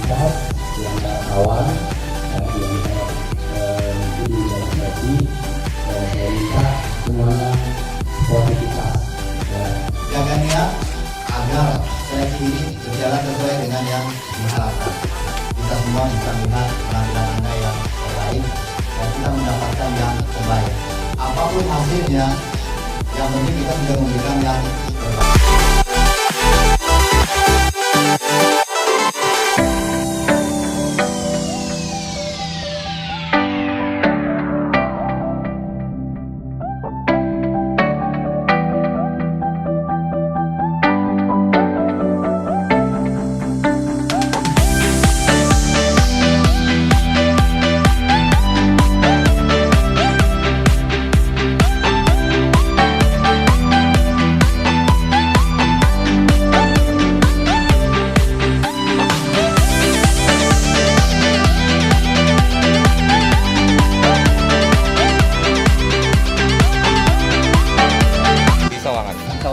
sehat di antara kawan, di antara mungkin di dalam hati, saya minta semuanya sportivitas. Jaga niat agar seleksi ini berjalan sesuai dengan yang diharapkan. Kita semua bisa melihat penampilan Anda yang terbaik dan kita mendapatkan yang terbaik. Apapun hasilnya, yang penting kita sudah memberikan yang terbaik.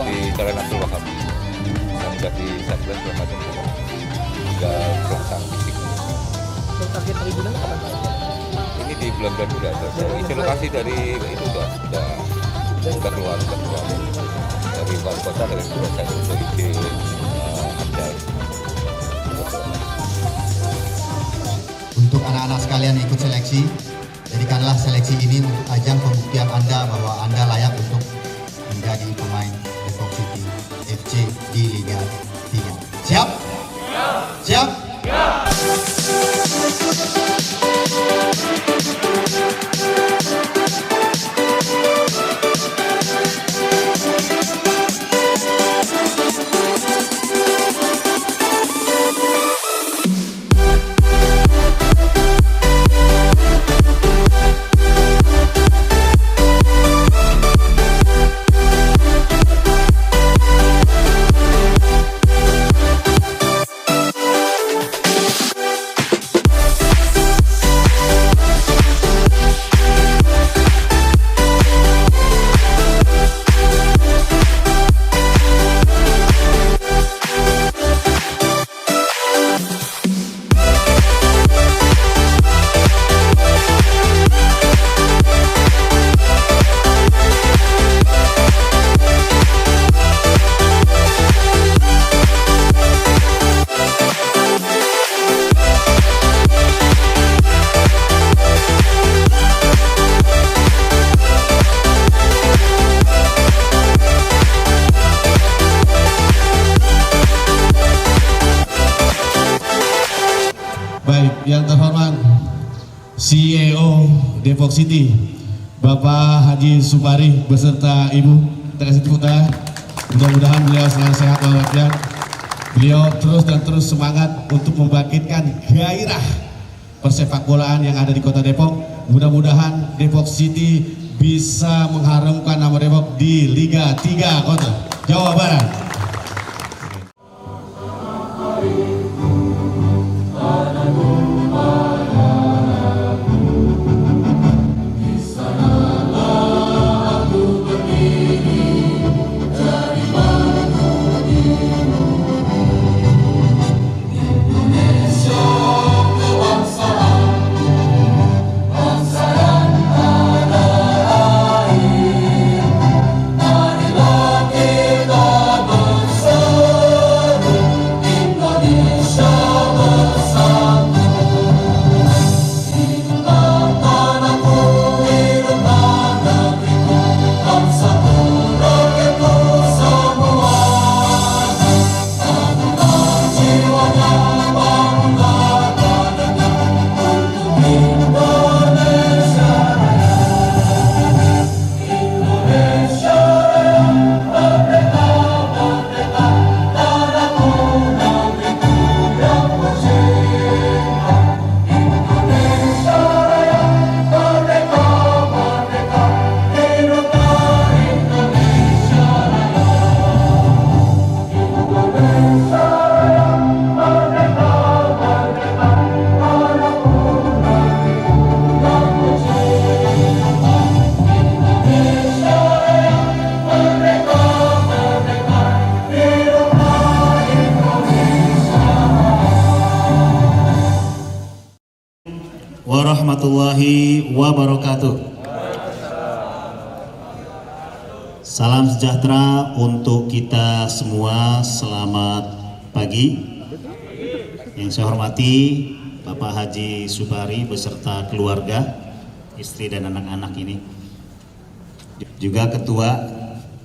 Di Jalan Abdul Wahab dan di Sablan segala macam juga tentang fisik. Target liburan kapan Pak? Ini di bulan-bulan udah selesai. Isi lokasi dari itu sudah keluar dari luar kota, dari proses untuk isi ada. Untuk anak-anak sekalian ikut seleksi, jadikanlah seleksi ini untuk ajang pembuktian Anda bahwa Anda layak untuk menjadi pemain Depok City FC di Liga 3. Siap? Siap? Baik, yang terhormat CEO Depok City, Bapak Haji Supari beserta Ibu, terima kasih tepuk tangan. Mudah-mudahan beliau selalu sehat walafiat. Beliau terus semangat untuk membangkitkan gairah persepak bolaan yang ada di Kota Depok. Mudah-mudahan Depok City bisa mengharumkan nama Depok di Liga 3 Kota Jawa Barat. Kita warahmatullahi wabarakatuh. Salam sejahtera untuk kita semua. Selamat pagi. Yang saya hormati Bapak Haji Supari beserta keluarga, istri dan anak-anak ini. Juga ketua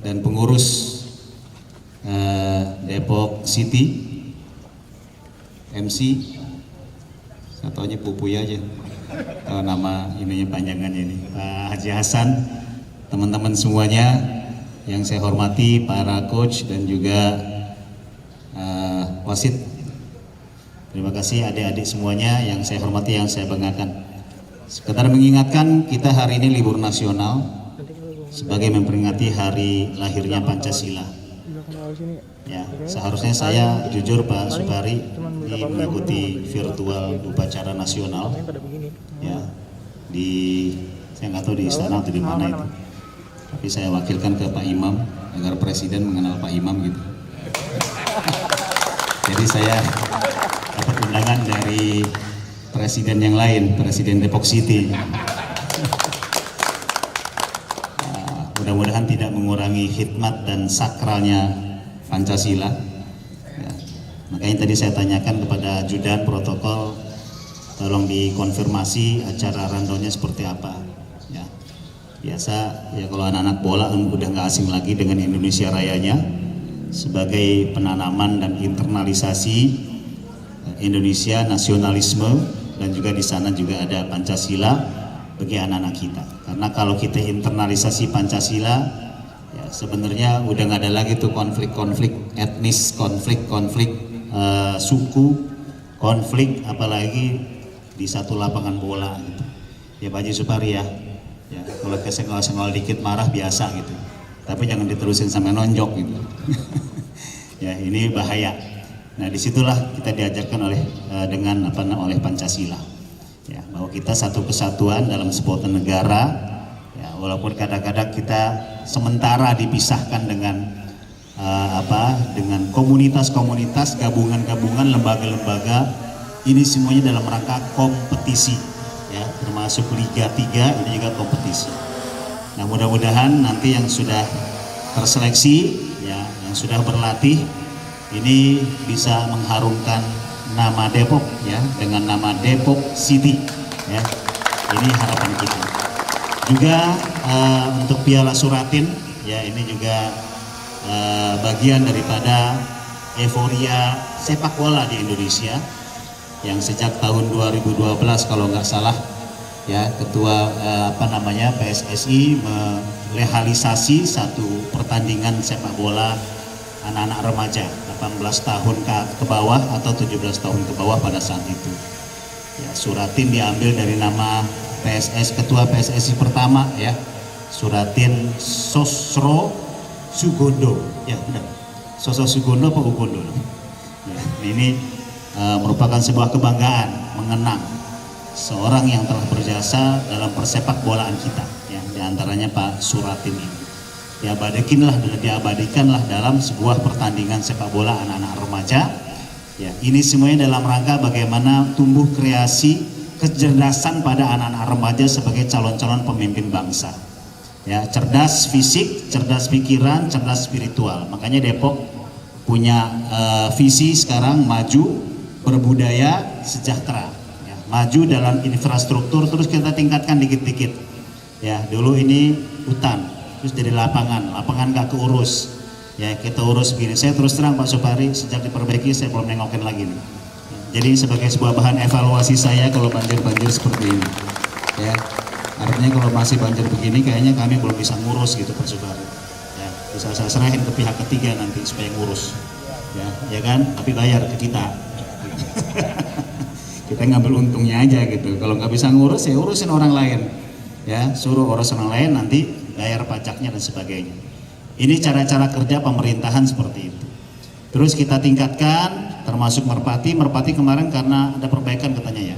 dan pengurus Depok City, MC, saya taunya Pupuy aja, kalau nama ininya panjangannya ini, Pak Haji Hasan, teman-teman semuanya yang saya hormati, para coach dan juga wasit. Terima kasih adik-adik semuanya yang saya hormati, yang saya banggakan. Sekedar mengingatkan, kita hari ini libur nasional sebagai memperingati hari lahirnya Pancasila. Ya, seharusnya saya jujur Pak Supari mengikuti virtual upacara nasional. Ya, saya nggak tahu di istana atau di mana itu. Tapi saya wakilkan ke Pak Imam agar Presiden mengenal Pak Imam gitu. Jadi saya dapat undangan dari Presiden yang lain, Presiden Depok City. Mudah-mudahan tidak mengurangi khidmat dan sakralnya Pancasila. Ya, makanya tadi saya tanyakan kepada ajudan protokol, tolong dikonfirmasi acara rundownnya seperti apa. Ya, biasa ya kalau anak-anak bola udah nggak asing lagi dengan Indonesia Rayanya sebagai penanaman dan internalisasi Indonesia nasionalisme, dan juga di sana juga ada Pancasila bagi anak-anak kita. Karena kalau kita internalisasi Pancasila, ya sebenarnya udah nggak ada lagi tuh konflik-konflik etnis, konflik-konflik suku, konflik apalagi di satu lapangan bola gitu. Ya Pak Haji Supari ya kalau kesenggol-senggol dikit marah biasa gitu. Tapi jangan diterusin sampai nonjok gitu. Ya ini bahaya. Nah disitulah kita diajarkan oleh oleh Pancasila. Ya, bahwa kita satu kesatuan dalam sebuah negara, ya, walaupun kadang-kadang kita sementara dipisahkan dengan dengan komunitas-komunitas, gabungan-gabungan, lembaga-lembaga, ini semuanya dalam rangka kompetisi, ya, termasuk Liga 3 ini juga kompetisi. Nah mudah-mudahan nanti yang sudah terseleksi, ya, yang sudah berlatih, ini bisa mengharumkan nama Depok, ya, dengan nama Depok City, ya. Ini harapan kita. Juga untuk Piala Suratin, ya, ini juga bagian daripada euforia sepak bola di Indonesia yang sejak tahun 2012 kalau nggak salah, ya, ketua PSSI melegalisasi satu pertandingan sepak bola anak-anak remaja 18 tahun ke bawah atau 17 tahun ke bawah pada saat itu. Ya, Suratin diambil dari nama ketua PSSI pertama, ya, Suratin Sosro Sugondo, ya benar. Sosro Sugondo apa Ugondo? Ya, ini merupakan sebuah kebanggaan mengenang seorang yang telah berjasa dalam persepak bolaan kita, ya, diantaranya Pak Suratin ini. Diabadikanlah dalam sebuah pertandingan sepak bola anak-anak remaja. Ya, ini semuanya dalam rangka bagaimana tumbuh kreasi kecerdasan pada anak-anak remaja sebagai calon-calon pemimpin bangsa. Ya, cerdas fisik, cerdas pikiran, cerdas spiritual. Makanya Depok punya visi sekarang maju, berbudaya, sejahtera. Ya, maju dalam infrastruktur terus kita tingkatkan dikit-dikit. Ya, dulu ini hutan. Terus jadi lapangan gak keurus, ya, kita urus begini. Saya terus terang Pak Supari, sejak diperbaiki saya belum nengokin lagi nih. Jadi sebagai sebuah bahan evaluasi saya kalau banjir-banjir seperti ini, ya, artinya kalau masih banjir begini kayaknya kami belum bisa ngurus gitu Pak Supari. Ya, bisa saya serahin ke pihak ketiga nanti supaya ngurus, ya kan, tapi bayar ke kita. Kita ngambil untungnya aja gitu. Kalau nggak bisa ngurus ya urusin orang lain, ya, suruh urus orang lain nanti bayar pajaknya dan sebagainya. Ini cara-cara kerja pemerintahan seperti itu. Terus kita tingkatkan, termasuk Merpati kemarin karena ada perbaikan katanya, ya.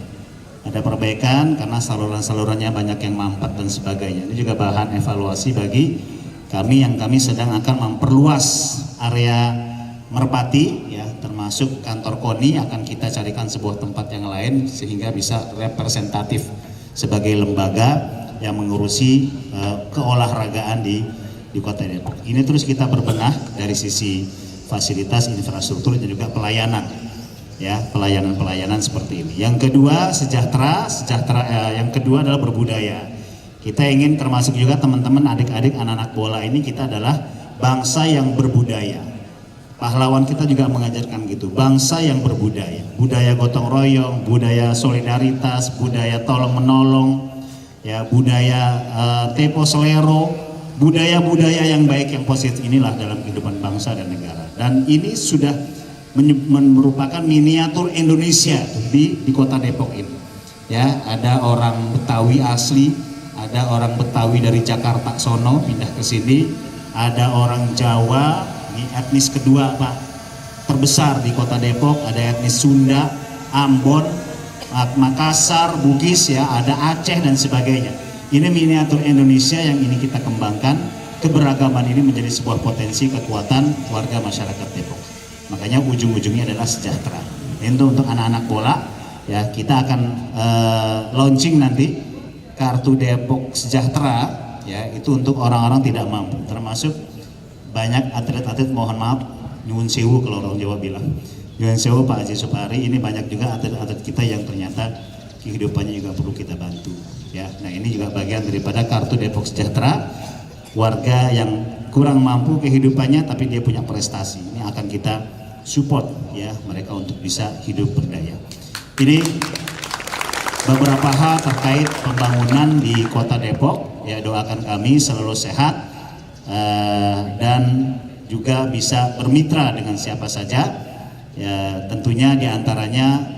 Ada perbaikan karena saluran-salurannya banyak yang mampet dan sebagainya. Ini juga bahan evaluasi bagi kami yang kami sedang akan memperluas area Merpati, ya, termasuk kantor KONI akan kita carikan sebuah tempat yang lain sehingga bisa representatif sebagai lembaga yang mengurusi keolahragaan di Kota Depok. Ini terus kita berbenah dari sisi fasilitas, infrastruktur dan juga pelayanan, ya, pelayanan seperti ini. Yang kedua sejahtera, yang kedua adalah berbudaya. Kita ingin termasuk juga teman-teman, adik-adik, anak-anak bola ini, kita adalah bangsa yang berbudaya. Pahlawan kita juga mengajarkan gitu, bangsa yang berbudaya, budaya gotong royong, budaya solidaritas, budaya tolong menolong, ya, budaya tempo selero, budaya-budaya yang baik, yang positif inilah dalam kehidupan bangsa dan negara. Dan ini sudah merupakan miniatur Indonesia di Kota Depok ini. Ya, ada orang Betawi asli, ada orang Betawi dari Jakarta sono pindah ke sini, ada orang Jawa, ini etnis kedua Pak terbesar di Kota Depok, ada etnis Sunda, Ambon, Makassar, Bugis, ya, ada Aceh dan sebagainya. Ini miniatur Indonesia yang ini kita kembangkan. Keberagaman ini menjadi sebuah potensi kekuatan warga masyarakat Depok. Makanya ujung-ujungnya adalah sejahtera. Ini untuk anak-anak bola, ya, kita akan launching nanti kartu Depok Sejahtera, ya, itu untuk orang-orang tidak mampu, termasuk banyak atlet-atlet, mohon maaf, nyuwun sewu kalau orang Jawa bilang, nyuwun sewu Pak Haji Supari, ini banyak juga atlet-atlet kita yang ternyata kehidupannya juga perlu kita bantu, ya. Nah, ini juga bagian daripada kartu Depok Sejahtera, warga yang kurang mampu kehidupannya tapi dia punya prestasi, ini akan kita support, ya, mereka untuk bisa hidup berdaya. Ini beberapa hal terkait pembangunan di Kota Depok, ya, doakan kami selalu sehat dan juga bisa bermitra dengan siapa saja, ya, tentunya diantaranya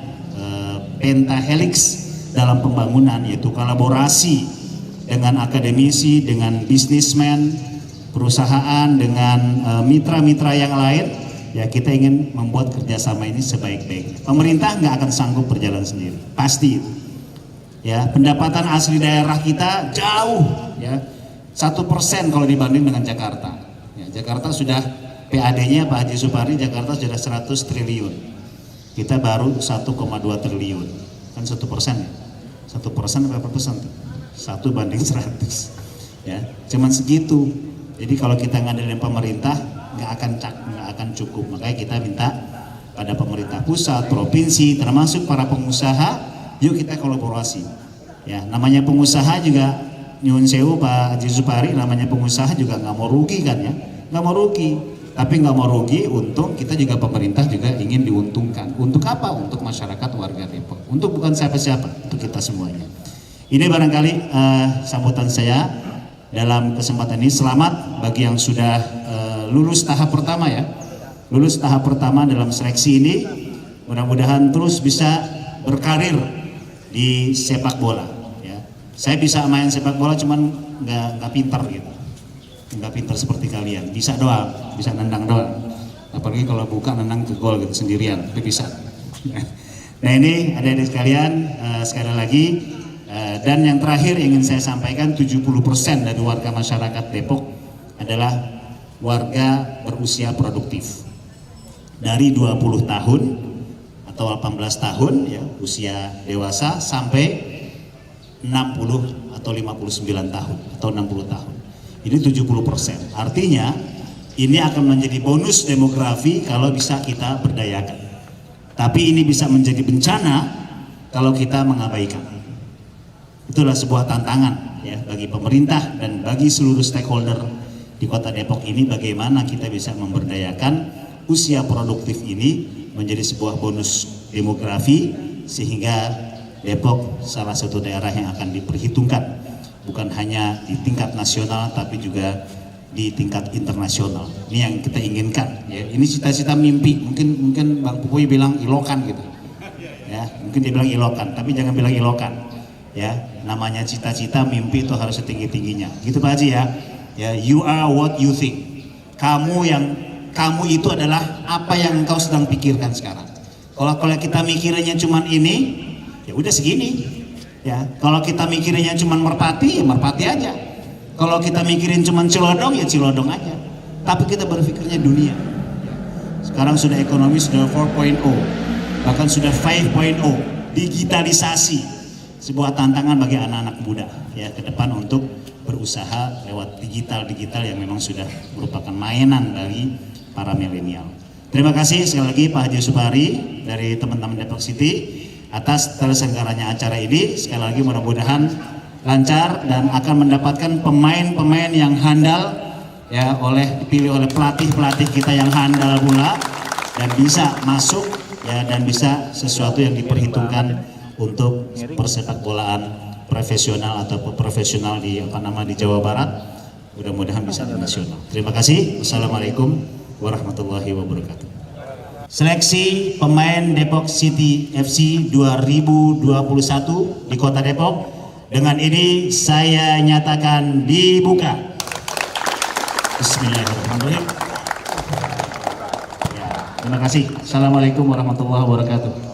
pentahelix dalam pembangunan, yaitu kolaborasi dengan akademisi, dengan bisnismen, perusahaan, dengan mitra-mitra yang lain, ya, kita ingin membuat kerjasama ini sebaik-baiknya. Pemerintah nggak akan sanggup berjalan sendiri, pasti itu. Ya, pendapatan asli daerah kita jauh, ya, 1% kalau dibanding dengan Jakarta. Ya, Jakarta sudah PAD-nya Pak Haji Supari, Jakarta sudah 100 triliun. Kita baru 1,2 triliun. Kan 1%, ya? 1% berapa persen tuh? 1 banding 100. Ya, cuman segitu. Jadi kalau kita ngandelin pemerintah nggak akan cukup. Makanya kita minta pada pemerintah pusat, provinsi, termasuk para pengusaha, yuk kita kolaborasi. Ya, namanya pengusaha juga nyuwun sewu Pak Haji Supari, namanya pengusaha juga nggak mau rugi kan, ya, nggak mau rugi. Tapi nggak mau rugi, untung kita juga, pemerintah juga ingin diuntungkan. Untuk apa? Untuk masyarakat warga Depok. Untuk bukan siapa-siapa, untuk kita semuanya. Ini barangkali sambutan saya dalam kesempatan ini. Selamat bagi yang sudah lulus tahap pertama, ya. Lulus tahap pertama dalam seleksi ini. Mudah-mudahan terus bisa berkarir di sepak bola, ya. Saya bisa main sepak bola cuman nggak pintar gitu. Nggak pintar seperti kalian, bisa doang, bisa nendang doang, apalagi kalau buka nendang ke gol gitu sendirian, tapi bisa. Nah, ini adik-adik sekalian, sekali lagi, dan yang terakhir ingin saya sampaikan, 70% dari warga masyarakat Depok adalah warga berusia produktif, dari 20 tahun atau 18 tahun, ya, usia dewasa, sampai 60 atau 59 tahun atau 60 tahun. Ini 70%. Artinya ini akan menjadi bonus demografi kalau bisa kita berdayakan. Tapi ini bisa menjadi bencana kalau kita mengabaikan. Itulah sebuah tantangan, ya, bagi pemerintah dan bagi seluruh stakeholder di Kota Depok ini, bagaimana kita bisa memberdayakan usia produktif ini menjadi sebuah bonus demografi, sehingga Depok salah satu daerah yang akan diperhitungkan, bukan hanya di tingkat nasional tapi juga di tingkat internasional. Ini yang kita inginkan, ya. Ini cita-cita mimpi. Mungkin Bang Pupuy bilang ilokan gitu, ya, mungkin dia bilang ilokan, tapi jangan bilang ilokan, ya. Namanya cita-cita, mimpi itu harus setinggi-tingginya, gitu Pak Haji, ya. Ya, you are what you think. Kamu itu adalah apa yang engkau sedang pikirkan sekarang. Kalau kita mikirnya cuman ini, ya udah segini. Ya, kalau kita mikirinnya cuma merpati, ya merpati aja. Kalau kita mikirin cuma Cilodong, ya Cilodong aja. Tapi kita berpikirnya dunia. Sekarang sudah ekonomi sudah 4.0, bahkan sudah 5.0, digitalisasi. sebuah tantangan bagi anak-anak muda ya ke depan untuk berusaha lewat digital yang memang sudah merupakan mainan bagi para milenial. Terima kasih sekali lagi Pak Haji Supari dari teman-teman Depok City atas terselenggaranya acara ini. Sekali lagi mudah-mudahan lancar dan akan mendapatkan pemain-pemain yang handal ya, dipilih oleh pelatih kita yang handal pula dan bisa masuk ya, dan bisa sesuatu yang diperhitungkan untuk persepak bolaan profesional atau profesional di Jawa Barat. Mudah-mudahan bisa di nasional. Terima kasih. Wassalamualaikum warahmatullahi wabarakatuh. Seleksi pemain Depok City FC 2021 di Kota Depok dengan ini saya nyatakan dibuka. Bismillahirrahmanirrahim. Ya, terima kasih. Assalamualaikum warahmatullahi wabarakatuh.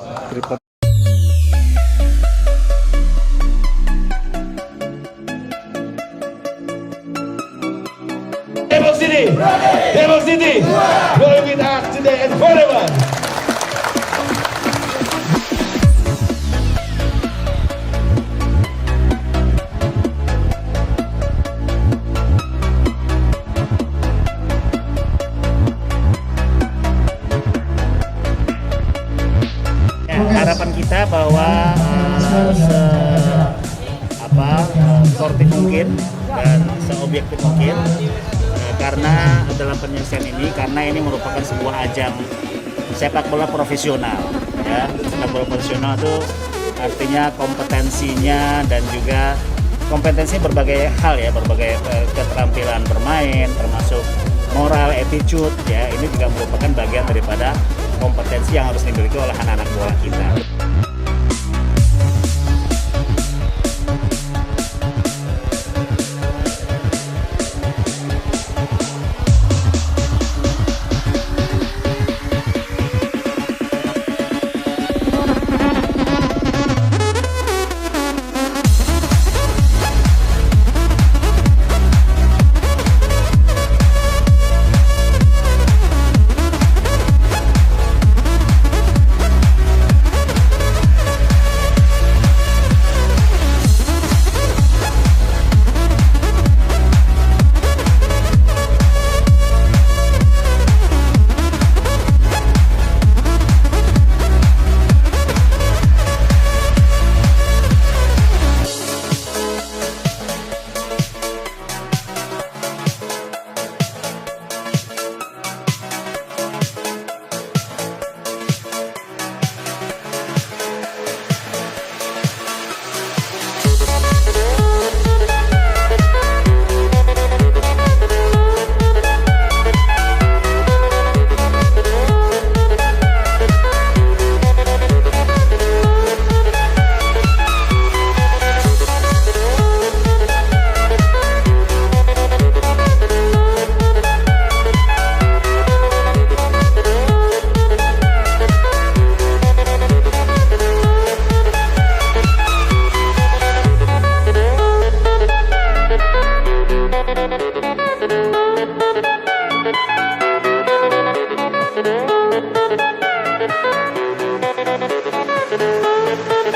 Depok City, Depok City, go with us today and forever. Harapan kita bahwa sportif mungkin dan seobjektif mungkin karena dalam penyelesaian ini, karena ini merupakan sebuah ajang sepak bola profesional ya. Sepak bola profesional itu artinya kompetensinya dan juga kompetensi berbagai hal ya, berbagai keterampilan bermain termasuk moral, attitude ya, ini juga merupakan bagian daripada kompetensi yang harus dimiliki oleh anak-anak bola kita. Thank you.